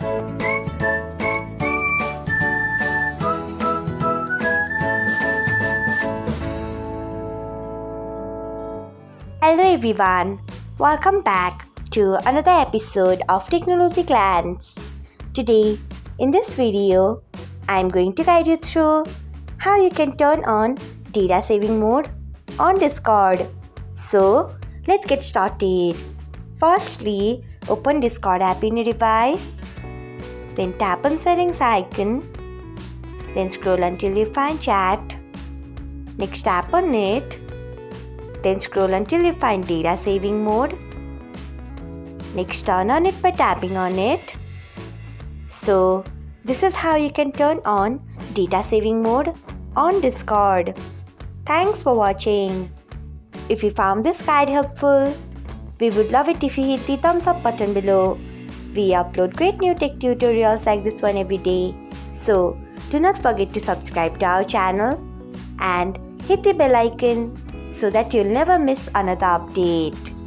Hello everyone, welcome back to another episode of Technologyglance. Today, in this video, I am going to guide you through how you can turn on data saving mode on Discord. So, let's get started. Firstly, open Discord app in your device, then tap on settings icon, then scroll until you find chat. Next tap on it. Then scroll until you find data saving mode. Next turn on it by tapping on it. So this is how you can turn on data saving mode on Discord. Thanks for watching. If you found this guide helpful, we would love it if you hit the thumbs up button below. We upload great new tech tutorials like this one every day. So do not forget to subscribe to our channel and hit the bell icon so that you'll never miss another update.